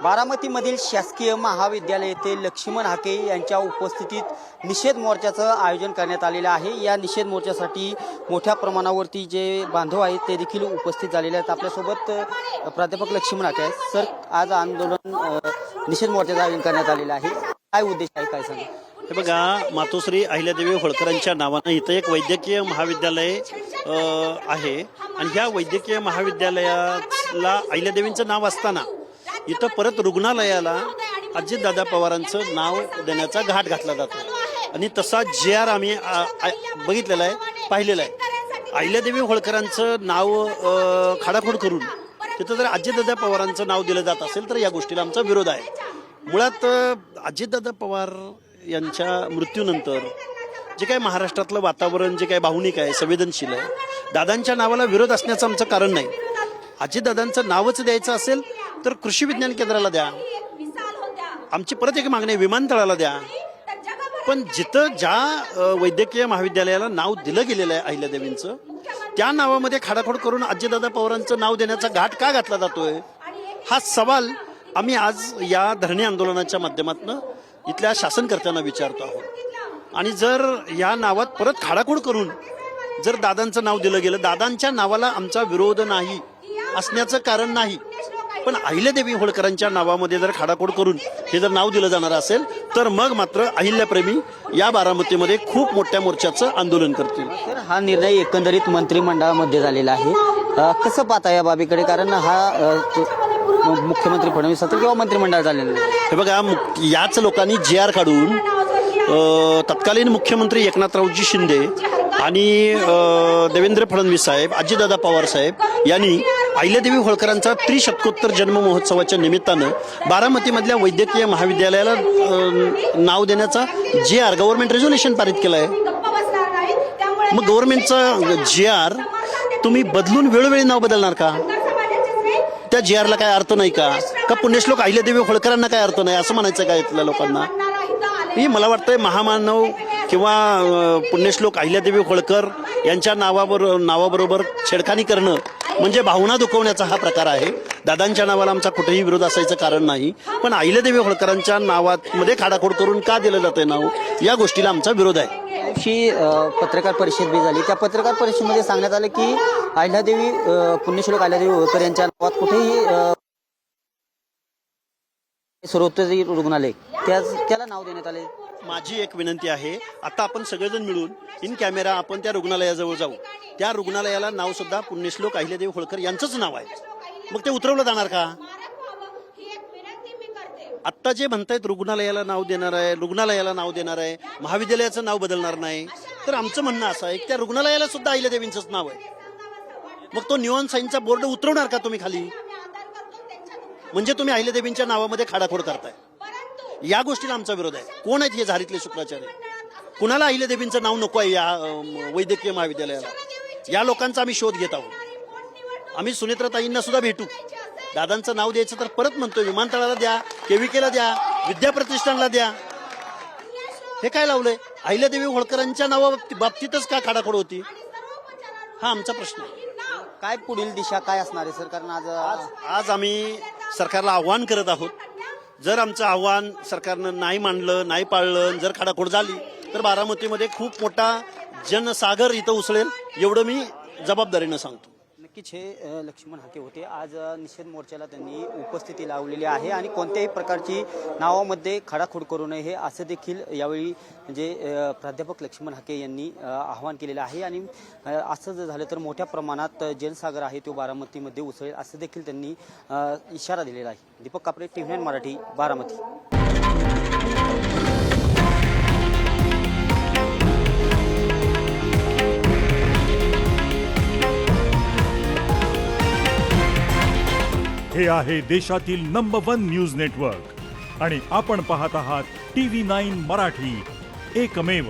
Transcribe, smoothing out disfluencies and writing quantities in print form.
बारामतीमधील शासकीय महाविद्यालय येथे लक्ष्मण हाके यांच्या उपस्थितीत निषेध मोर्चाचं आयोजन करण्यात आलेलं आहे। या निषेध मोर्चासाठी मोठ्या प्रमाणावरती जे बांधव आहेत ते देखील उपस्थित झालेले आहेत। आपल्यासोबत प्राध्यापक लक्ष्मण हाके आहेत। सर, आज आंदोलन निषेध मोर्चाचं आयोजन करण्यात आलेलं आहे, काय उद्देश आहे, काय सांगा? हे बघा, मातोश्री अहिल्यादेवी होळकरांच्या नावानं इथं एक वैद्यकीय महाविद्यालय आहे आणि ह्या वैद्यकीय महाविद्यालयाला अहिल्यादेवींचं नाव असताना इथं परत रुग्णालयाला अजितदादा पवारांचं नाव देण्याचा घाट घातला जातो आणि तसा JR आम्ही बघितलेला आहे, पाहिलेला आहे। अहिल्यादेवी होळकरांचं नाव खाडाखोड करून तिथं जर अजितदादा पवारांचं नाव दिलं जात असेल तर या गोष्टीला आमचा विरोध आहे। मुळात अजितदादा पवार यांच्या मृत्यूनंतर जे काही महाराष्ट्रातलं वातावरण जे काही भावनिक आहे, संवेदनशील आहे, दादांच्या नावाला विरोध असण्याचं आमचं कारण नाही। अजितदादांचं नावच द्यायचं असेल तर कृषी विज्ञान केंद्राला द्या, आमची परत एक मागणी आहे विमानतळाला द्या, पण जिथं ज्या वैद्यकीय महाविद्यालयाला नाव दिलं गेलेलं आहे अहिल्यादेवींचं, त्या नावामध्ये खाडाखोड करून अजितदादा पवारांचं नाव देण्याचा घाट का घातला जातोय, हा सवाल आम्ही आज या धरणे आंदोलनाच्या माध्यमातून इथल्या शासनकर्त्यांना विचारतो आहोत। आणि जर या नावात परत खाडाखोड करून जर दादांचं नाव दिलं गेलं, दादांच्या नावाला आमचा विरोध नाही असण्याचं कारण नाही, पण अहिल्यादेवी होळकरांच्या नावामध्ये जर खाडाखोड करून हे जर नाव दिलं जाणार असेल तर मग मात्र अहिल्याप्रेमी या बारामतीमध्ये खूप मोठ्या मोर्चाचं आंदोलन करतील। तर हा निर्णय एकंदरीत मंत्रिमंडळामध्ये झालेला आहे, कसं पाहता या बाबीकडे? कारण हा मुख्यमंत्री फडणवीस असतील किंवा मंत्रिमंडळ झालेलं आहे। हे बघा, याच लोकांनी JR काढून तत्कालीन मुख्यमंत्री एकनाथरावजी शिंदे आणि देवेंद्र फडणवीस साहेब, अजितदादा पवार साहेब यांनी अहिल्यादेवी होळकरांचा त्रिशतकोत्तर जन्म महोत्सवाच्या निमित्तानं बारामतीमधल्या वैद्यकीय महाविद्यालयाला नाव देण्याचा JR गव्हर्नमेंट रेझोल्युशन पारित केलं आहे। मग गव्हर्नमेंटचा JR तुम्ही बदलून वेळोवेळी नाव बदलणार का? त्या JRला काय अर्थ नाही का? पुण्यश्लोक अहिल्यादेवी होळकरांना काय अर्थ नाही असं म्हणायचं काय इथल्या लोकांना? ही मला वाटतंय महामानव किंवा पुण्यश्लोक अहिल्यादेवी होळकर यांच्या नावाबरोबर छेडखानी करणं म्हणजे भावना दुखवण्याचा हा प्रकार आहे। दादांच्या नावाला आमचा कुठेही विरोध असायचं कारण नाही, पण अहिल्यादेवी होळकरांच्या नावामध्ये खाडाखोड करून का दिलं जातंय नाव, या गोष्टीला आमचा विरोध आहे। अशी पत्रकार परिषद बी झाली, त्या पत्रकार परिषदेमध्ये सांगण्यात आलं की अहिल्यादेवी पुण्यश्लोक अहिल्यादेवी होळकर यांच्या नावात कुठेही सर्वोत्तरी रुग्णालय त्याला नाव देण्यात आले। माझी एक विनंती आहे, आता आपण सगळेजण मिळून इन कॅमेरा आपण त्या रुग्णालयाजवळ जाऊ। त्या रुग्णालयाला नाव सुद्धा पुण्यश्लोक अहिल्यादेवी होळकर यांचंच नाव आहे, मग ते उतरवलं जाणार का? आत्ता जे म्हणतायत रुग्णालयाला नाव देणार आहे, रुग्णालयाला नाव देणार आहे, महाविद्यालयाचं नाव बदलणार नाही, तर आमचं म्हणणं असं आहे की त्या रुग्णालयाला सुद्धा अहिल्यादेवींचंच नाव आहे, मग तो निऑन साईनचा बोर्ड उतरवणार का तुम्ही खाली? म्हणजे तुम्ही अहिल्यादेवींच्या नावामध्ये खाडाखोड करताय, या गोष्टीला आमचा विरोध आहे। कोण आहेत हे झारीतले शुक्राचार्य? कुणाला अहिल्यादेवींचं नाव नको आहे या वैद्यकीय महाविद्यालयाला? या लोकांचा आम्ही शोध घेत आहोत। आम्ही सुनेत्राताईंना सुद्धा भेटू, दादांचं नाव द्यायचं तर परत म्हणतो विमानतळाला द्या, KVKला द्या, विद्या प्रतिष्ठानला द्या। हे काय लावलंय? अहिल्यादेवी होळकरांच्या नावा बाबतीतच का खाडाखोड होती, हा आमचा प्रश्न आहे। काय पुढील दिशा काय असणार आहे सर? कारण आज आम्ही सरकारला आव्हान करत आहोत, जर आमचं आव्हान सरकारनं नाही मानलं, नाही पाळलं, जर खाडाखोड झाली तर बारामतीमध्ये खूप मोठा जनसागर इथं उसळेल, एवढं मी जबाबदारीनं सांगतो। नक्कीच हे लक्ष्मण हाके होते। आज निषेध मोर्चाला त्यांनी उपस्थिती लावलेली आहे आणि कोणत्याही प्रकारची नावामध्ये खाडाखोड करू नये हे असं देखील यावेळी म्हणजे प्राध्यापक लक्ष्मण हाके यांनी आवाहन केलेलं आहे। आणि असं जर झालं तर मोठ्या प्रमाणात जनसागर आहे तो बारामतीमध्ये उसळेल असं देखील त्यांनी इशारा दिलेला आहे। दीपक कापरे, TV9 मराठी, बारामती। हे आहे देशातील नंबर 1 न्यूज नेटवर्क आणि आपण पाहत आहात TV9 मराठी, एकमेव।